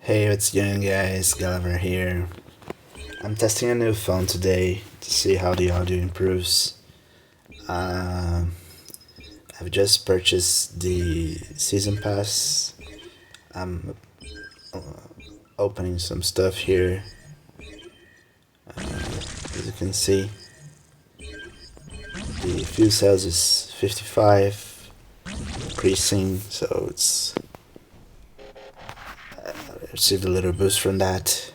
Hey, what's going guys? Gulliver here. I'm testing a new phone today to see how the audio improves. Um, I've just purchased the season pass. I'm opening some stuff here. As you can see, the fuel cells is 55, increasing, so it's I received a little boost from that.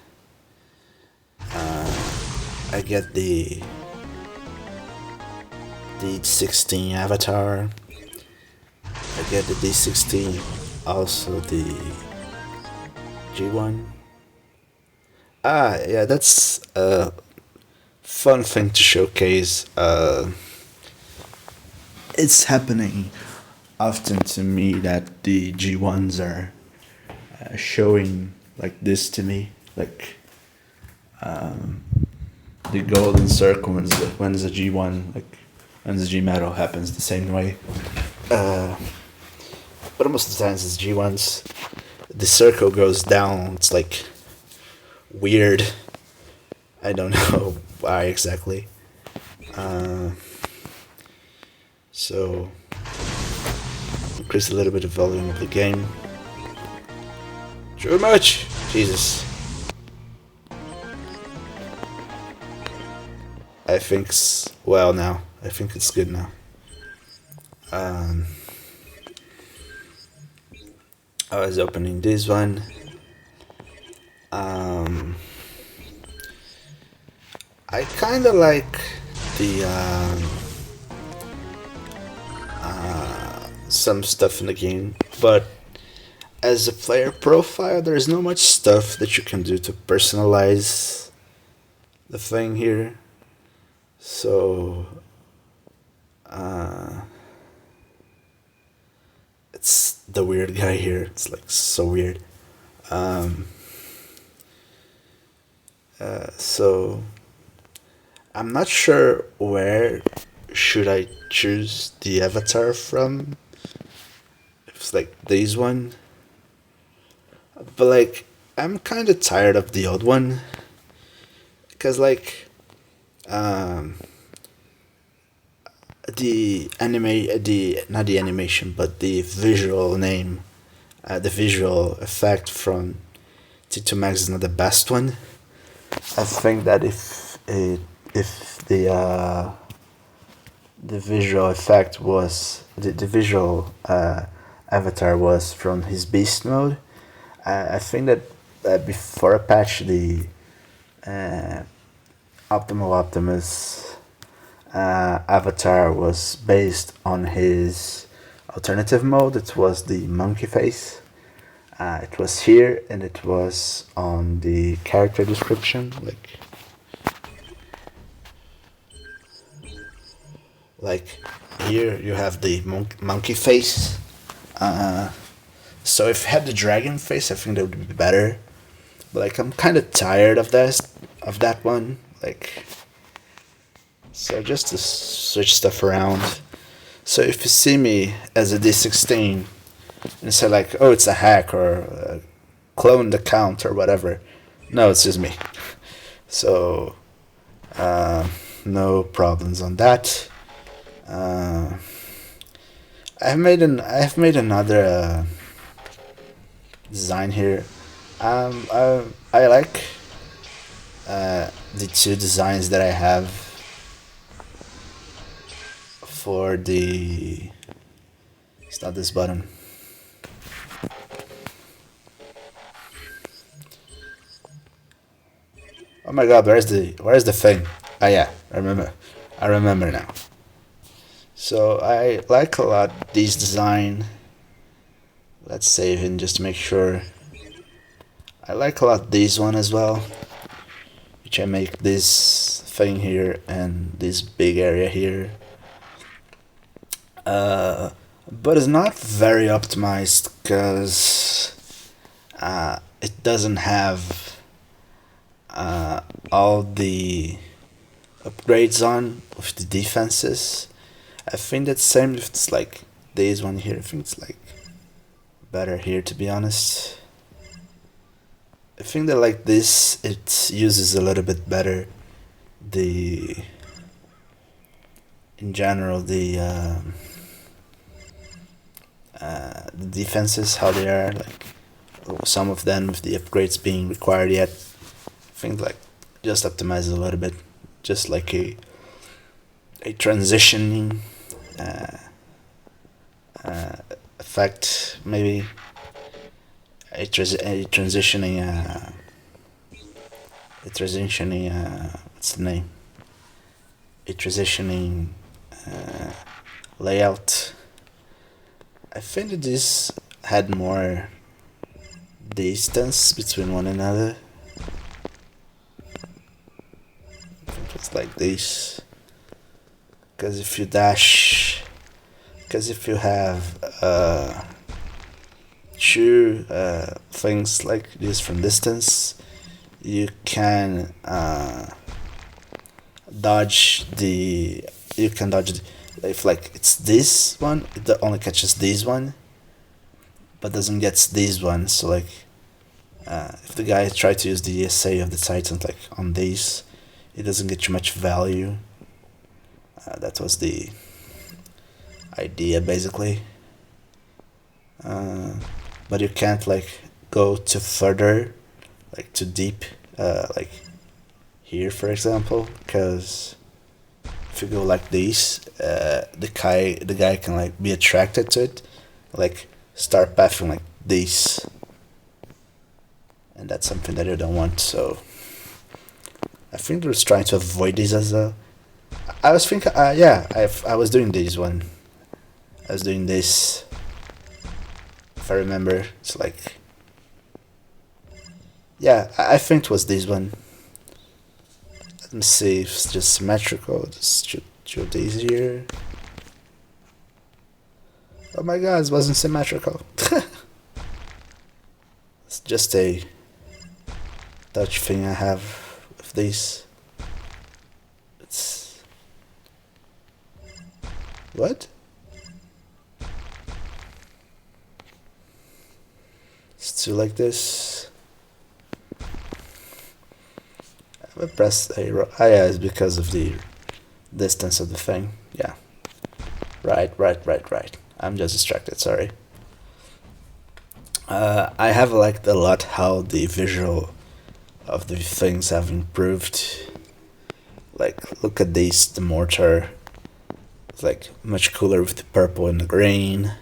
I get the D16 avatar. I get the D16, also the G1. Yeah, that's a fun thing to showcase. It's happening often to me that the G1s are showing like this to me, like the golden circle when the G1, like when the G metal happens the same way. But most of the times it's G1s. The circle goes down. It's like weird. I don't know why exactly. So increase a little bit of volume of the game. Too much. Jesus. I think it's well now. I think it's good now. I was opening this one. I kind of like the some stuff in the game, but as a player profile, there's not much stuff that you can do to personalize the thing here. So it's the weird guy here. It's like so weird. So I'm not sure where should I choose the avatar from. It's like this one, but like I'm kind of tired of the old one because like the anime, the not the animation, but the visual name, the visual effect from T2 Max is not the best one. I think that if the visual effect was the visual avatar was from his beast mode, I think that before I patch the Optimal Optimus avatar was based on his alternative mode. It was the monkey face. It was here and it was on the character description. Like here you have the monkey face. So if you had the dragon face, I think that would be better. But like I'm kind of tired of that one. Like so just to switch stuff around. So if you see me as a D16 and say like, oh, it's a hack or clone the count or whatever, no, it's just me. So no problems on that. I've made another design here. I like the two designs that I have for the. It's not this button. Oh my god, where's the thing? Ah yeah, I remember now. So I like a lot this design. Let's save it just to make sure. I like a lot this one as well, which I make this thing here and this big area here. But it's not very optimized because it doesn't have all the upgrades on with the defenses. I think that's same if it's like this one here. I think it's like better here, to be honest. I think that like this, it uses a little bit better the in general the defenses, how they are, like some of them with the upgrades being required yet. I think like just optimize a little bit, just like a transitioning uh, effect, maybe a transitioning what's the name, a transitioning uh, layout. I think that this had more distance between one another. I think it's like this. Because if you dash, because if you have two things like this from distance, you can dodge the. You can dodge the, if like it's this one, it only catches this one, but doesn't get this one. So like, if the guy tried to use the ESA of the Titans like on these, it doesn't get you much value. That was the idea basically. But you can't like go too further, like too deep, like here for example, because if you go like this, the guy can like be attracted to it, like start pathing like this, and that's something that you don't want. So I think they're trying to avoid this as a. I was thinking, yeah, I was doing this one. I was doing this. If I remember, it's like, yeah, I think it was this one. Let me see if it's just symmetrical. Just shoot these here. Oh my god, it wasn't symmetrical. It's just a touch thing I have with these. It's what? It's too like this. I press a. Ah, yeah, it's because of the distance of the thing. Yeah. Right. I'm just distracted. Sorry. I have liked a lot how the visual of the things have improved. Like, look at this, the mortar. It's like much cooler with the purple and the green.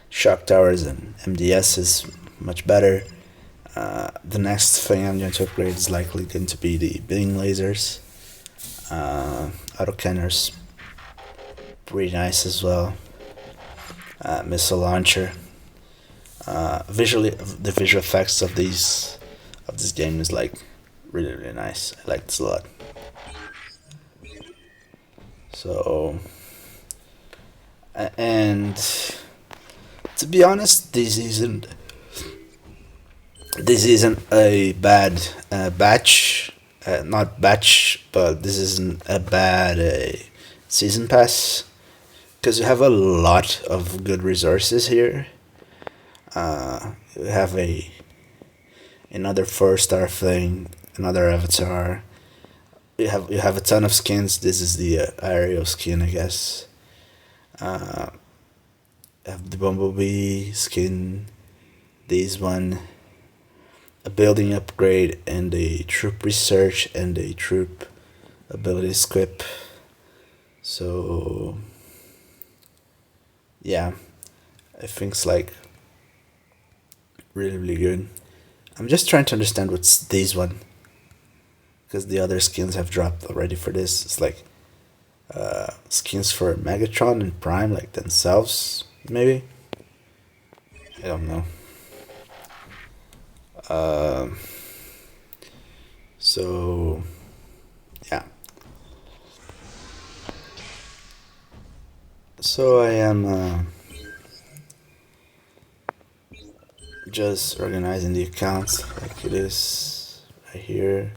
Shock towers and MDS is much better. The next thing I'm going to upgrade is likely going to be the beam lasers. Autocanners, pretty nice as well. Missile launcher. Visually, the visual effects of this game is like really nice. I like this a lot. So, and to be honest, this isn't a bad batch, not batch, but this isn't a bad season pass, because you have a lot of good resources here. You have another 4-star thing, another avatar. You have a ton of skins. This is the aerial skin, I guess. Have the bumblebee skin. This one. A building upgrade and a troop research and a troop ability squip. So yeah, I think it's like really good. I'm just trying to understand what's this one, because the other skins have dropped already for this. It's like skins for Megatron and Prime, like themselves, maybe. I don't know. So yeah. So I am just organizing the accounts like it is right here.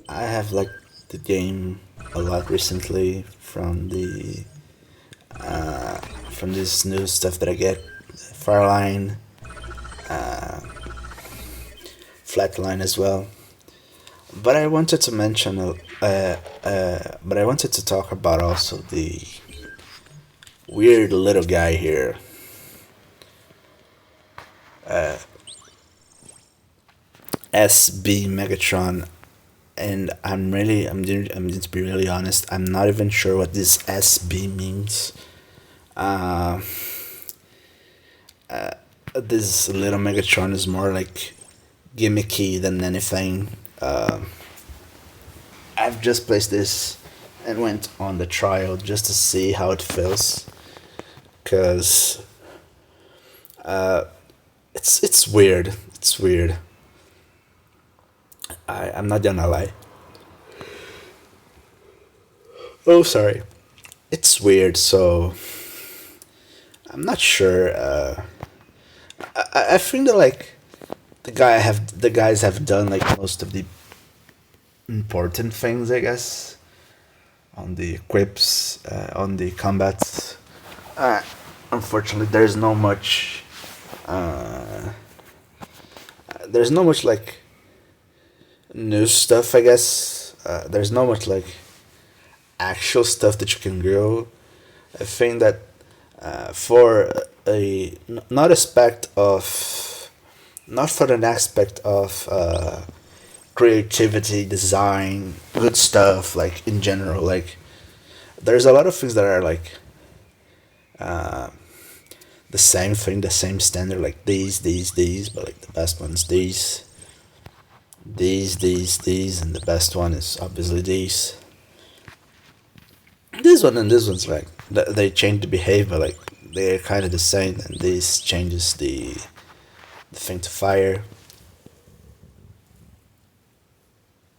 I have liked the game a lot recently from this new stuff that I get, Fireline, flatline as well. But I wanted to mention, but I wanted to talk about also the weird little guy here. SB Megatron, and I'm going to be really honest. I'm not even sure what this SB means. Uh, this little Megatron is more like gimmicky than anything. I've just placed this and went on the trial just to see how it feels, cause it's weird. It's weird. I'm not gonna lie. Oh, sorry. It's weird. So I'm not sure. I think that like the guys have done like most of the important things, I guess, on the equips, on the combats. Uh, Unfortunately, Uh, there's no much like new stuff, I guess. There's not much like actual stuff that you can do. I think that for not aspect of not for an aspect of creativity, design, good stuff, like in general, like there's a lot of things that are like the same thing, the same standard, like these, but like the best ones these, and the best one is obviously these. This one and this one's like they change the behavior, like they're kind of the same, and this changes the thing to fire.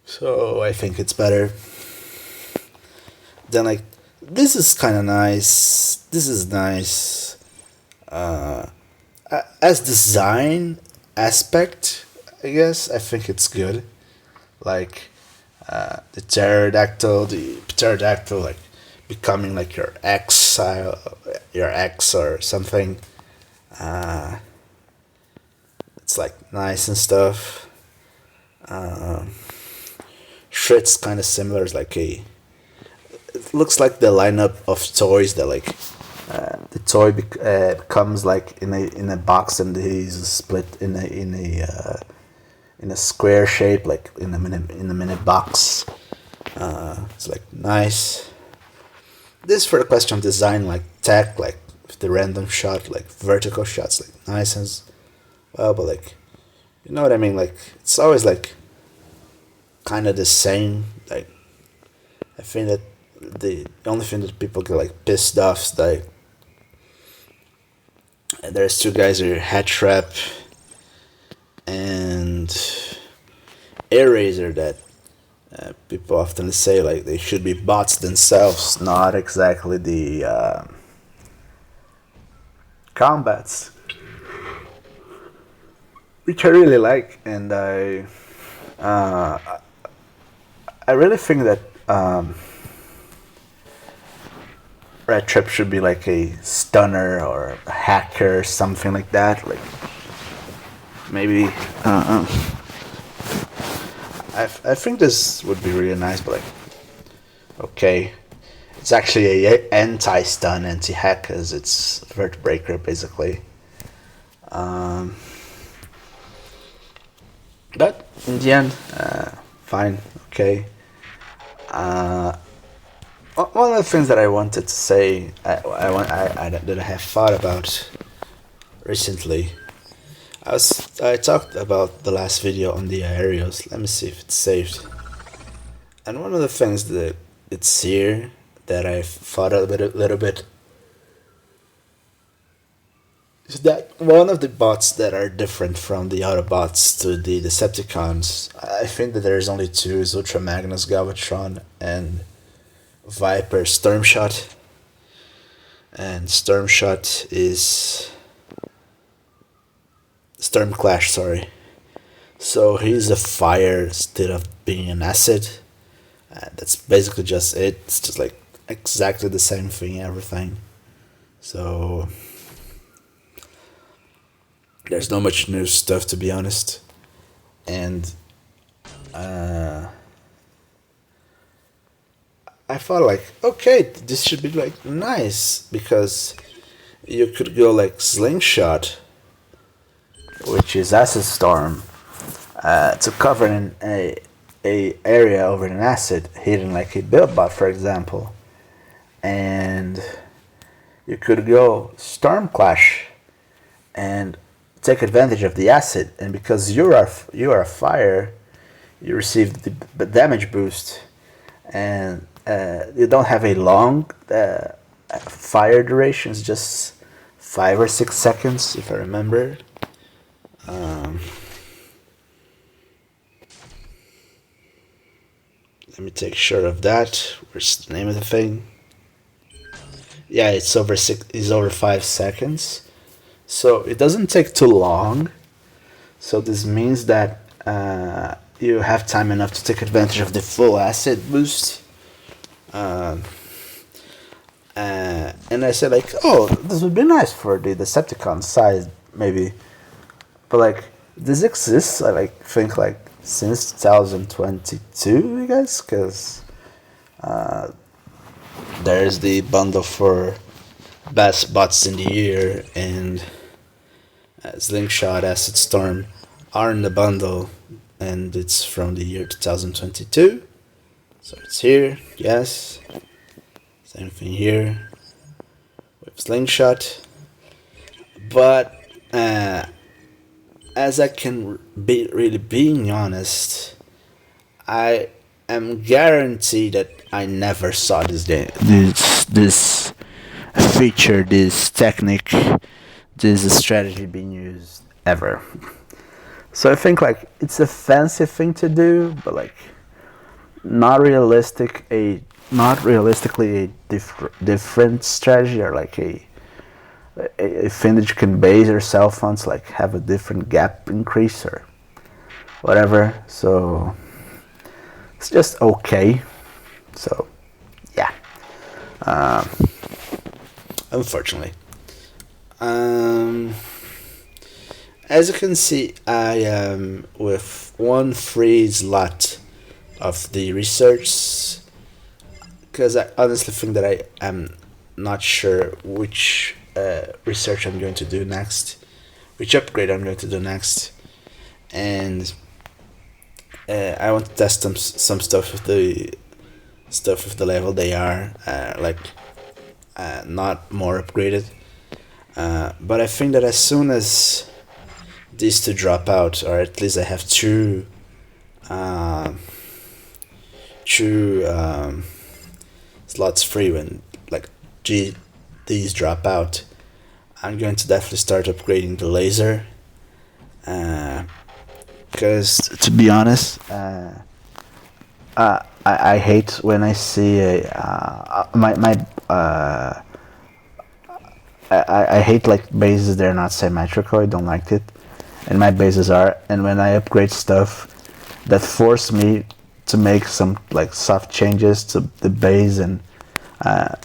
So I think it's better. Then like this is kind of nice. This is nice. As design aspect, I guess I think it's good. Like the pterodactyl, like becoming like your ex or something. Uh, it's like nice and stuff. Shrit's kind of similar. It's like a. It looks like the lineup of toys that like the toy comes like in a box, and he's split in a square shape, like in a mini box. It's like nice. This for the question of design, like tech, like the random shot, like vertical shots, like nice as well. But like, you know what I mean? Like it's always like kind of the same. Like I think that the only thing that people get like pissed off is like there's two guys here, Hattrap and Airazor, that people often say like they should be bots themselves, not exactly the combats, which I really like, and uh, I really think that Red Trip should be like a stunner or a hacker, something like that. Like maybe I think this would be really nice, but like okay, it's actually a anti-stun, anti-hack, because it's Vertebreaker basically. Um, but in the end, fine, okay. Uh, One of the things that I wanted to say, that I have thought about recently, I talked about the last video on the aerials. Let me see if it's saved. And one of the things that it's here that I thought a little bit is that one of the bots that are different from the other bots to the Decepticons, I think that there's only two: is Ultra Magnus Galvatron and Viper Stormshot. And Stormshot is Stormclash, sorry. So he's a fire instead of being an acid. That's basically just it. It's just like exactly the same thing, everything. So there's not much new stuff, to be honest. and uh, I thought like, okay, this should be like nice because you could go like slingshot, which is acid storm, to cover a area over an acid hitting like a build bot, for example, and you could go storm clash and take advantage of the acid, and because you are a fire, you receive the damage boost, and you don't have a long fire duration. It's just 5 or 6 seconds, if I remember. Let me take sure of that. Where's the name of the thing? Yeah, it's over 5 seconds, so it doesn't take too long. So this means that you have time enough to take advantage of the full acid boost. And I said like, oh, this would be nice for the Decepticon side maybe, but like this exists. I like think like since 2022, I guess, because there's the bundle for best bots in the year, and Slingshot, Acid Storm are in the bundle, and it's from the year 2022. So it's here, yes. Same thing here with Slingshot. But as I can be really being honest, I am guaranteed that I never saw this feature, this technique, this strategy being used ever. So I think like it's a fancy thing to do, but like not realistically a different strategy, or like a thing that you can base yourself on to like have a different gap increase or whatever. So it's just okay. So yeah, unfortunately. As you can see, I am with one free slot of the research, because I honestly think that I am not sure which research I'm going to do next, which upgrade I'm going to do next, and I want to test some stuff with the level they are, not more upgraded. But I think that as soon as these two drop out, or at least I have two slots free when like these drop out, I'm going to definitely start upgrading the laser. Because to be honest, I hate when I see I hate like bases that are not symmetrical. I don't like it, and my bases are. And when I upgrade stuff, that force me to make some like soft changes to the base and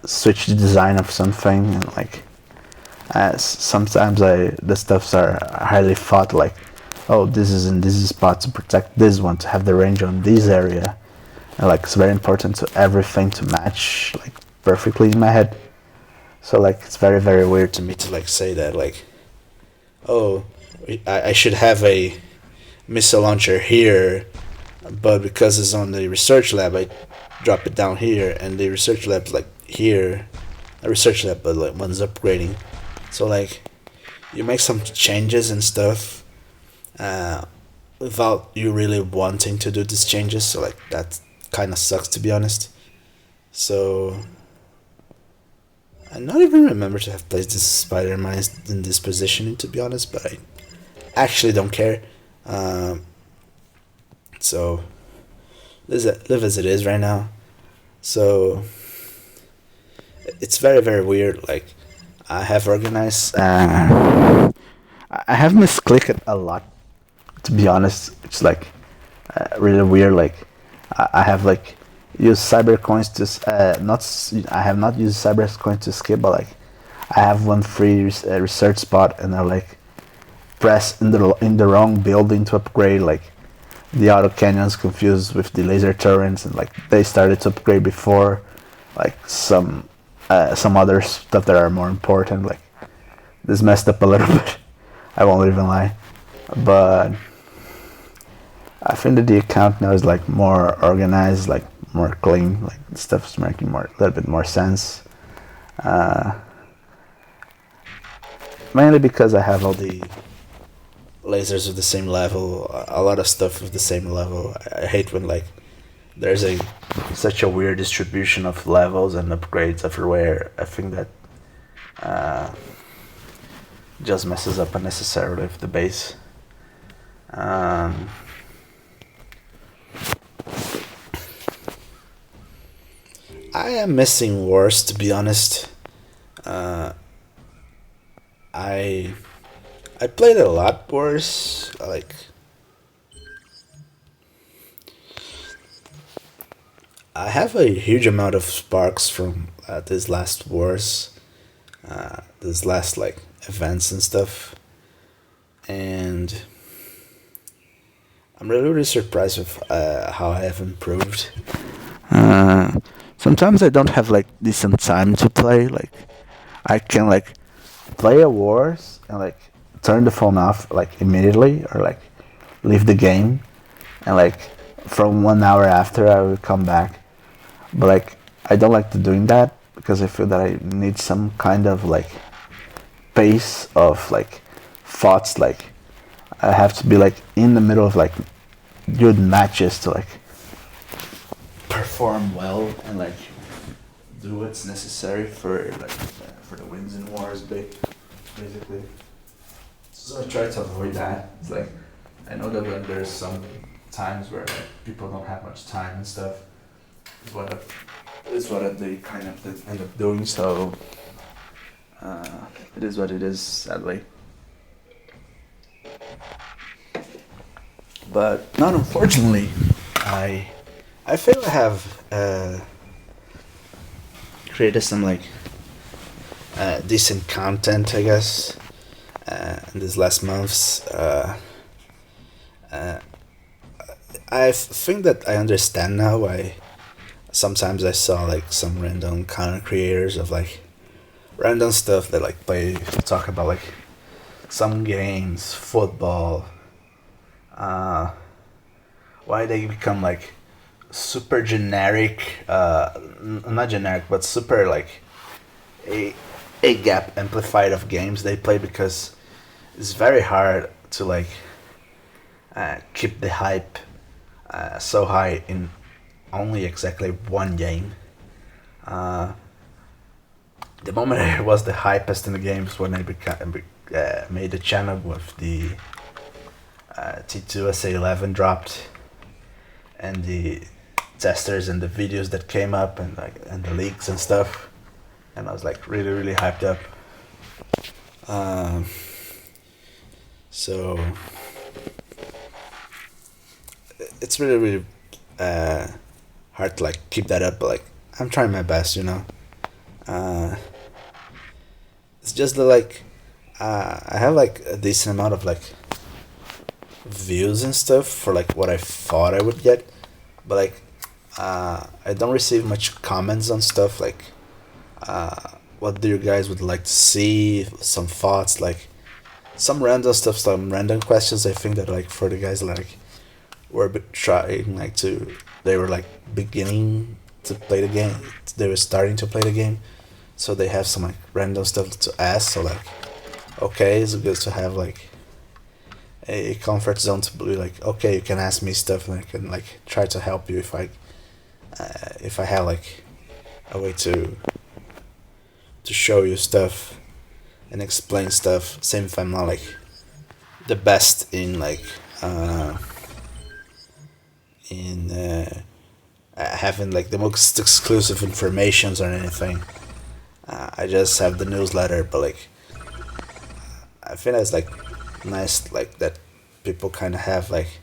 switch the design of something, and like sometimes the stuffs are highly thought, like, oh, this is in this spot to protect this one, to have the range on this area, and like it's very important to everything to match like perfectly in my head. So like it's very very weird to me to like say that like, oh, I should have a missile launcher here, but because it's on the research lab, I drop it down here, and the research lab's like here, a research lab, but like one's upgrading. So like, you make some changes and stuff, without you really wanting to do these changes. So like that kind of sucks, to be honest. So I not even remember to have placed this Spider-Man in this positioning, to be honest, but I actually don't care. So live as it is right now. So it's very very weird. Like I have organized. I have misclicked a lot. To be honest, it's like really weird. Like I have like used cybercoins to not. I have not used cybercoins to skip, but like I have one free research spot, and I like press in the wrong building to upgrade. Like the auto cannons confused with the laser turrets, and like they started to upgrade before like some other stuff that are more important. Like this messed up a little bit. I won't even lie, but I think that the account now is like more organized, like more clean, like stuff's making more a little bit more sense. Uh, Mainly because I have all the lasers of the same level, a lot of stuff of the same level. I hate when like there's a such a weird distribution of levels and upgrades everywhere. I think that uh, just messes up unnecessarily with the base. Um, I am missing wars, to be honest. Uh, I I played a lot wars. Like I have a huge amount of sparks from these last wars, these last like events and stuff, and I'm really really surprised with how I have improved. Uh, Sometimes I don't have like decent time to play. Like I can like play a wars and like turn the phone off like immediately or like leave the game and like from 1 hour after I will come back. But like I don't like to doing that because I feel that I need some kind of like pace of like thoughts. Like I have to be like in the middle of like good matches to like perform well and like do what's necessary for like for the wins in wars, basically. So I try to avoid that. It's like I know that when there's some times where like people don't have much time and stuff, is what they kind of end up doing. So it is what it is, sadly. But not unfortunately, I I feel I have created some like decent content, I guess, in these last months. Uh, I think that I understand now why sometimes I saw like some random content creators of like random stuff that like play talk about like some games, football, uh, why they become like super generic, not generic, but super like a a gap amplified of games they play because it's very hard to like keep the hype so high in only exactly one game. Uh, the moment I was the hypest in the games when I made the channel with the T2SA11 dropped and the testers and the videos that came up and like and the leaks and stuff, and I was like really really hyped up. Um, so it's really really uh, hard to like keep that up, but like I'm trying my best, you know. Uh, it's just that like I have like a decent amount of like views and stuff for like what I thought I would get, but like I don't receive much comments on stuff like what do you guys would like to see, some thoughts, like some random stuff, some random questions. I think that like for the guys like were trying like to they were like beginning to play the game, they were starting to play the game, so they have some like random stuff to ask. So like okay, it's good to have like a comfort zone to be like okay, you can ask me stuff and I can like try to help you if I have like a way to show you stuff and explain stuff. Same if I'm not like the best in like in having like the most exclusive informations or anything. I just have the newsletter, but like I think that's like nice, like that people kind of have like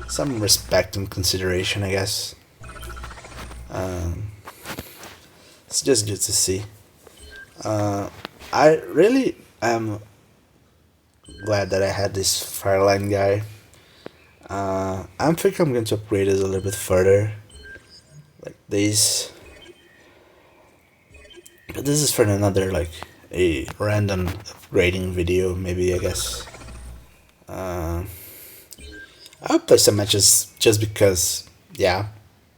some respect and consideration, I guess. Um, it's just good to see. Uh, I really am glad that I had this Fireline guy. I'm thinking I'm going to upgrade it a little bit further. Like these. But this is for another, like, a random upgrading video, maybe, I guess. I'll play some matches just because, yeah.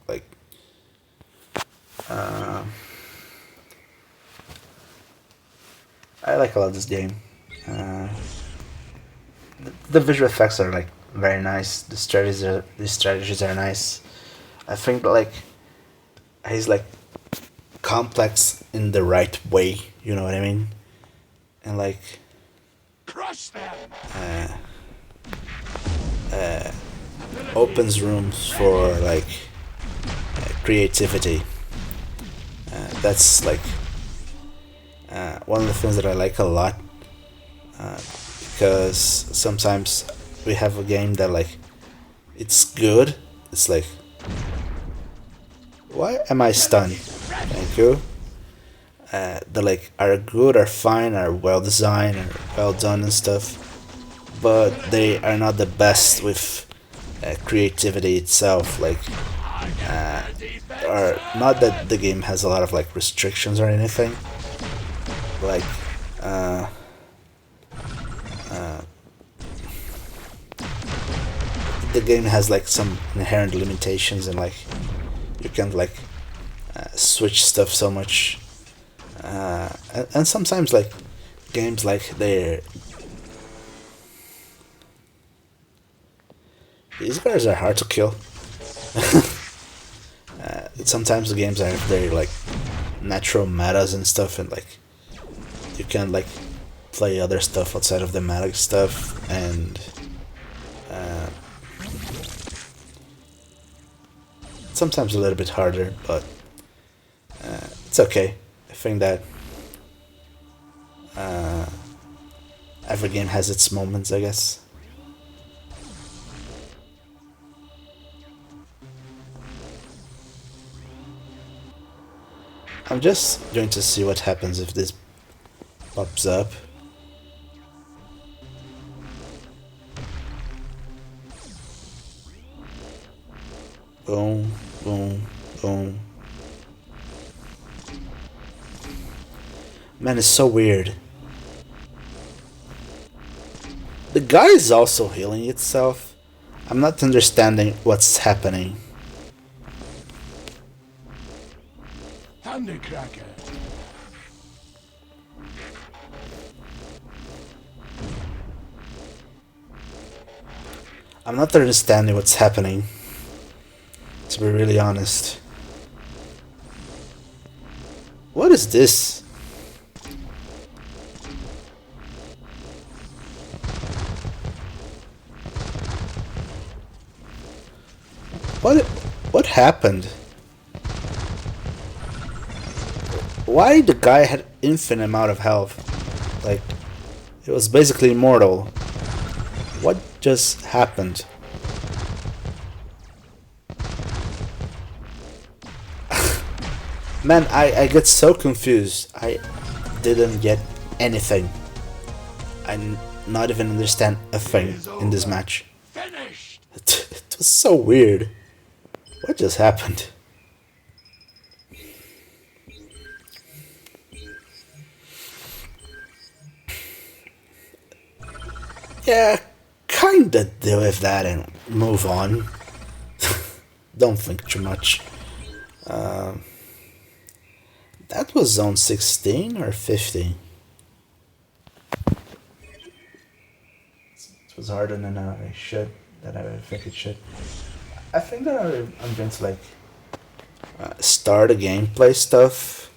Like, I like a lot this game. The visual effects are, like, very nice. The strategies are nice. I think, like, he's, like, complex in the right way, you know what I mean? And, like, Crush them! opens rooms for, like, creativity. That's, like, one of the things that I like a lot, because sometimes we have a game that, like, it's good. It's like, why am I stunned? Thank you. That, like, are good, are fine, are well designed, are well done and stuff, but they are not the best with creativity itself. Like, or not that the game has a lot of, like, restrictions or anything. Like, the game has, like, some inherent limitations, and, like, you can't, like, switch stuff so much. And sometimes, like, games, like, these guys are hard to kill. Sometimes the games are very, like, natural metas and stuff, and, like, you can, like, play other stuff outside of the meta stuff, and sometimes a little bit harder, but it's okay. I think that every game has its moments, I guess. I'm just going to see what happens if this pops up. Boom, boom, boom. Man, it's so weird. The guy is also healing itself. I'm not understanding what's happening. Thundercracker! I'm not understanding what's happening, to be really honest. What is this? What happened? Why the guy had infinite amount of health? Like, it was basically immortal. What just happened? Man, I get so confused. I didn't get anything. Not even understand a thing in this match. Finished! It was so weird. What just happened? Yeah, kinda deal with that and move on. Don't think too much. That was zone 16 or 15? It was harder than I should. That I think it should. I think that I'm going to, like, start a gameplay stuff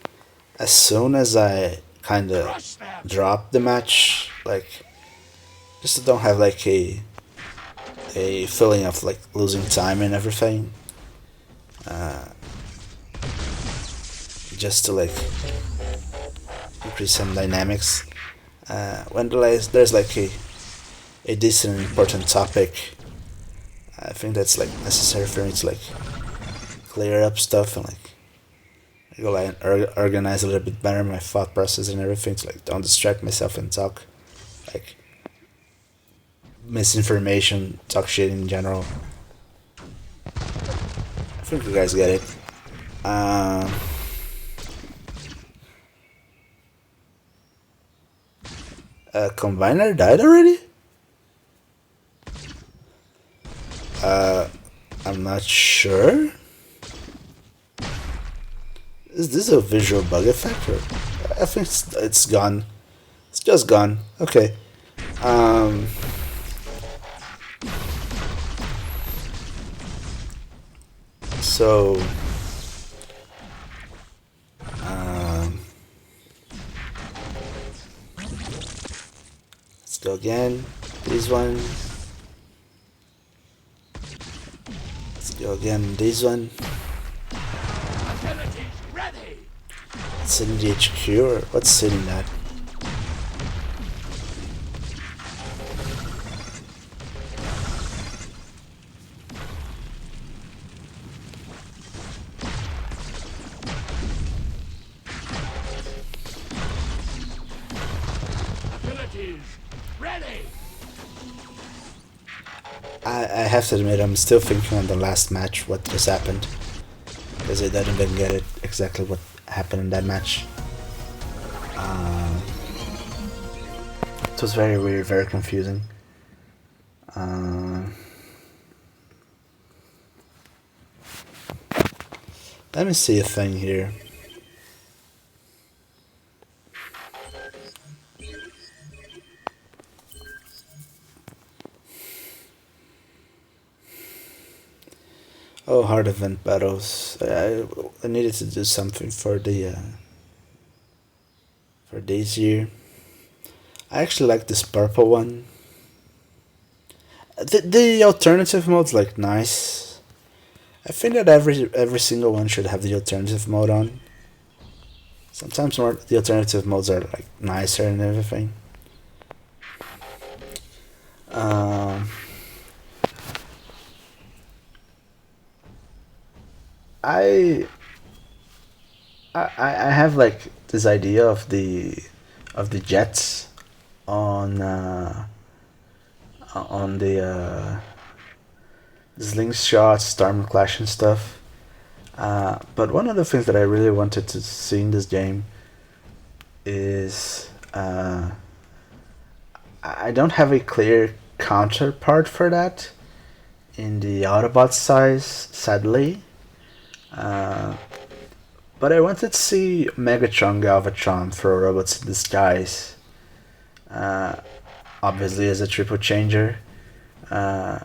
as soon as I kind of Crush them! drop the match. Like, just to don't have, like, a feeling of, like, losing time and everything. Just to, like, increase some dynamics. When there's like a decent important topic, I think that's, like, necessary for me to, like, clear up stuff and, like, go, like, organize a little bit better my thought process and everything to, like, don't distract myself and talk. Like, misinformation, talk shit in general. I think you guys get it. Um, Combiner died already? I'm not sure. Is this a visual bug effect? Or I think it's gone. It's just gone. Okay. Um, so let's go again. This one. Let's go again. This one. Abilities ready. It's in the HQ or what's sitting that? Abilities ready. I have to admit, I'm still thinking on the last match what just happened. Because I didn't even get it exactly what happened in that match. It was very weird, very confusing. Let me see a thing here. Oh, hard event battles. I needed to do something for the for this year. I actually like this purple one. The alternative mode's like nice. I think that every single one should have the alternative mode on. Sometimes more the alternative modes are like nicer and everything. Um, I I have like this idea of the jets on the slingshot, storm clash and stuff. But one of the things that I really wanted to see in this game is I don't have a clear counterpart for that in the Autobot size, sadly. Uh, but I wanted to see Megatron Galvatron for Robots in Disguise. Uh, Obviously, as a triple changer. Uh,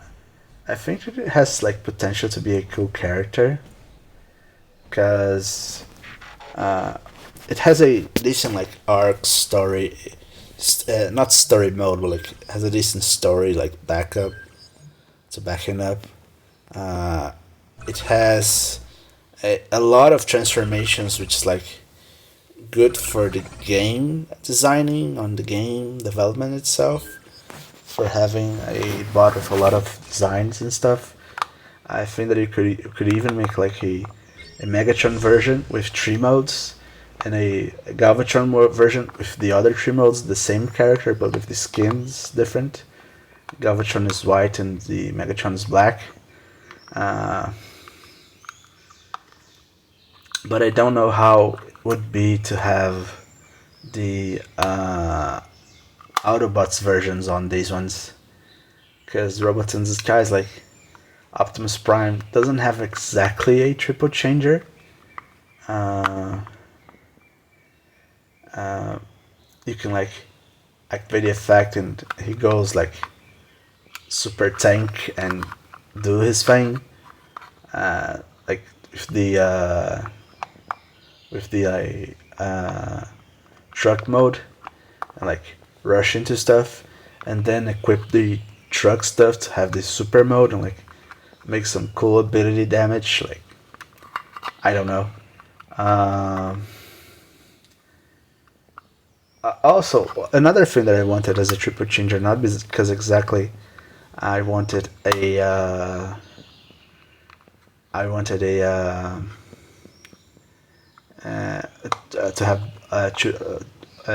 I think it has like potential to be a cool character because it has a decent like arc story, not story mode, but like has a decent story like backup to backing up. Uh, it has a lot of transformations, which is like good for the game designing on the game development itself. For having a bot with a lot of designs and stuff, I think that you could even make like a Megatron version with 3 modes and a Galvatron version with the other 3 modes, the same character but with the skins different. Galvatron is white and the Megatron is black. But I don't know how it would be to have the Autobots versions on these ones. Because Robots in Disguise, like Optimus Prime, doesn't have exactly a triple changer. You can like activate the effect and he goes like super tank and do his thing. Like with the truck mode and like rush into stuff and then equip the truck stuff to have the super mode and like make some cool ability damage. Like I don't know. Also, another thing that I wanted as a triple changer, not because exactly I wanted a to have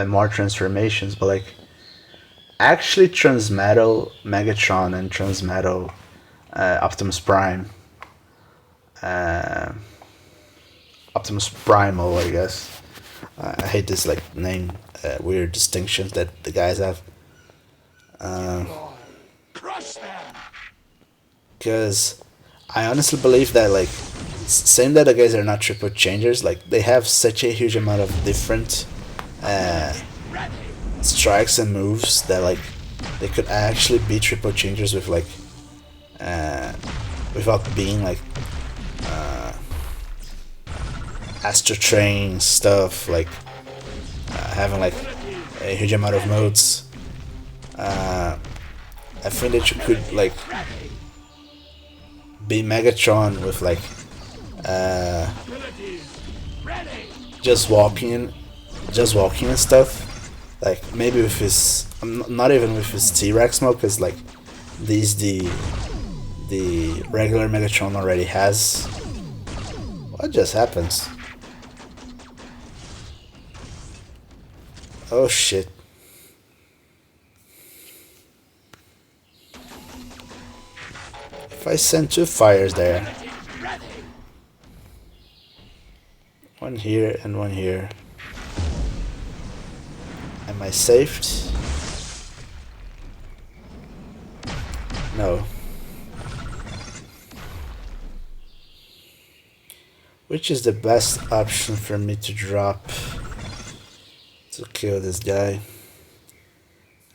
more transformations, but like actually Transmetal Megatron and Transmetal Optimus Prime. Uh, Optimus Primal, I guess. I hate this like name, weird distinctions that the guys have. Crush them! Because I honestly believe that like same that the guys are not triple changers, like they have such a huge amount of different Ready! strikes and moves that like they could actually be triple changers with like without being like Astro Train stuff, like having like a huge amount of modes. I think that you could like be Megatron with like Abilities ready! just walking and stuff. Like maybe with his, not even with his T-Rex mode, because like these the regular Megatron already has. What just happens? Oh shit. If I send two fires there, Ready! one here and one here, am I saved? No. Which is the best option for me to drop to kill this guy? I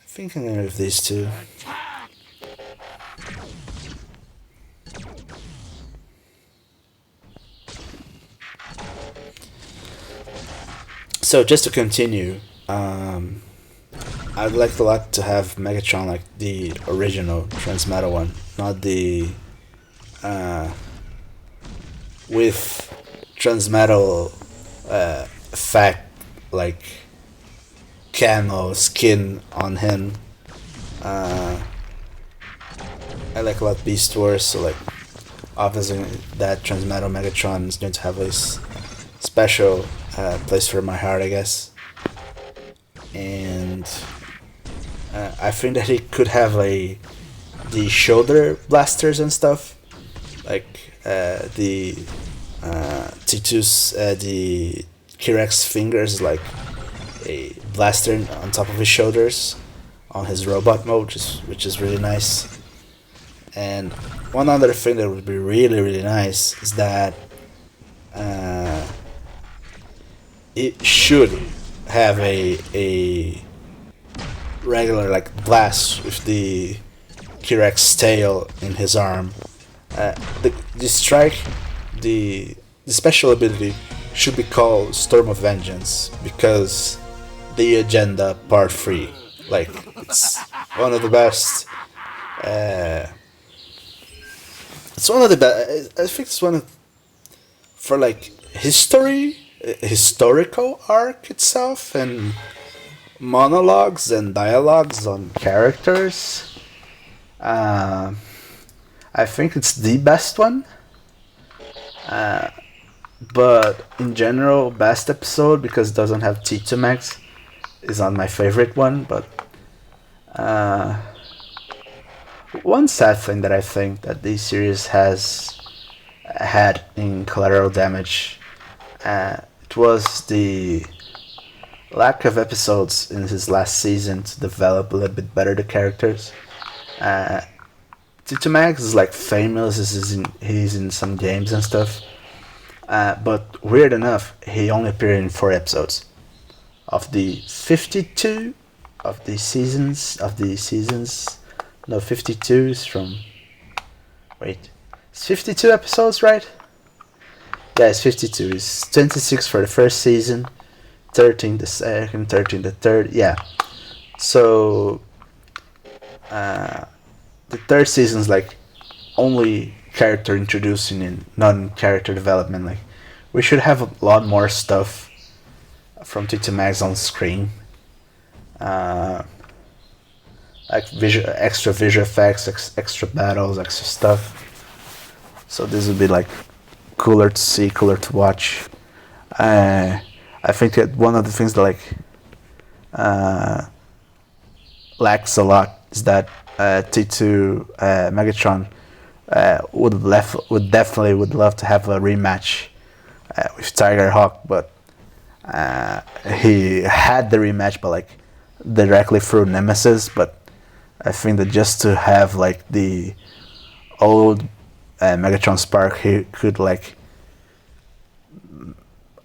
think I'm gonna with these two. So just to continue, I'd like a lot to have Megatron like the original Transmetal one, not the with Transmetal effect like camo skin on him. I like a lot Beast Wars, so like obviously that Transmetal Megatron is going to have a special place for my heart, I guess. And I think that he could have the shoulder blasters and stuff, like the T2's the T-Rex fingers, like a blaster on top of his shoulders on his robot mode, which is really nice. And one other thing that would be really nice is that it should have a regular like blast with the T-Rex tail in his arm. The strike, the special ability should be called Storm of Vengeance, because the agenda part 3, like it's one of the best. It's one of the best. I think it's one of, for like historical arc itself and monologues and dialogues on characters. I think it's the best one. But in general, best episode, because it doesn't have T2 Max, is on my favorite one. But one sad thing that I think that this series has had in Collateral Damage, it was the lack of episodes in his last season to develop a little bit better the characters. T2 Max is like famous, he's in some games and stuff. But weird enough, he only appeared in 4 episodes of the 52 of the seasons. No, 52 is from. Wait, it's 52 episodes, right? Yeah, it's 52. It's 26 for the first season, 13 the second, 13 the third. Yeah, so the third season's like only character introducing and non-character development. Like we should have a lot more stuff from T2 Max on screen, like extra visual effects, extra battles, extra stuff. So this would be like cooler to see, cooler to watch. I think that one of the things that lacks a lot is that T2 Megatron would definitely would love to have a rematch with Tiger Hawk, but he had the rematch, but like directly through Nemesis. But I think that just to have like the old Megatron Spark, he could like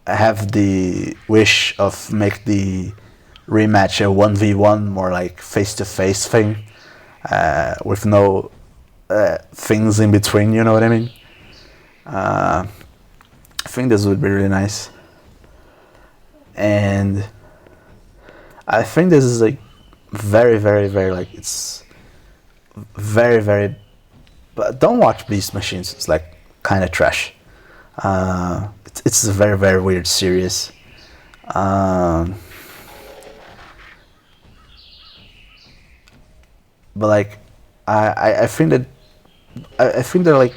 have the wish of make the rematch a 1v1, more like face-to-face thing, with no things in between, you know what I mean? I think this would be really nice. And I think this is like very, very, very, like, it's very, very, but don't watch Beast Machines, it's like kind of trash. It's a very, very weird series. But like I think that I think they're like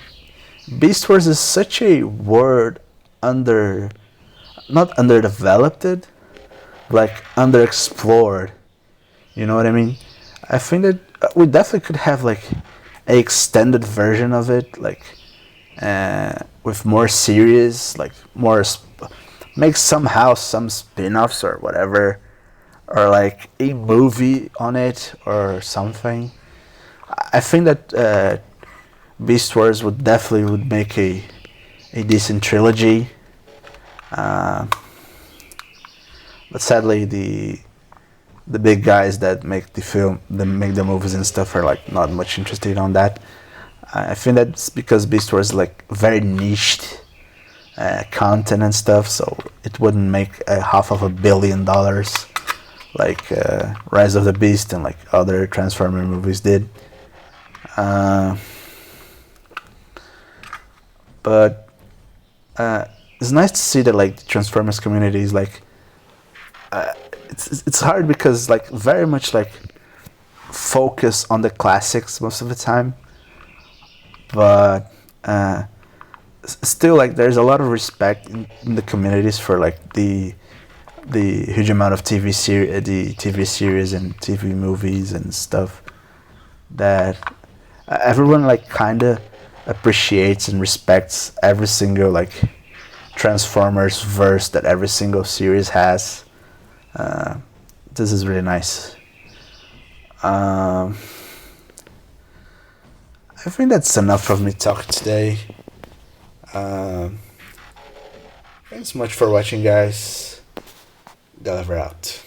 Beast Wars is such a word under not underdeveloped, like underexplored. You know what I mean? I think that we definitely could have like a extended version of it, like with more series, like more make somehow some spin-offs or whatever, or like a movie on it or something. I think that Beast Wars would definitely would make a decent trilogy. But sadly, the big guys that make the film, that make the movies and stuff, are like not much interested on that. I think that's because Beast Wars is like very niched content and stuff, so it wouldn't make $500 million like Rise of the Beast and like other Transformer movies did. But it's nice to see that like the Transformers community is like it's hard because like very much like focus on the classics most of the time, but still like there's a lot of respect in the communities for like the huge amount of TV series and TV movies and stuff that everyone like kind of appreciates and respects every single like Transformers verse that every single series has. This is really nice. I think that's enough of me talking today. Thanks so much for watching, guys. Deliver out.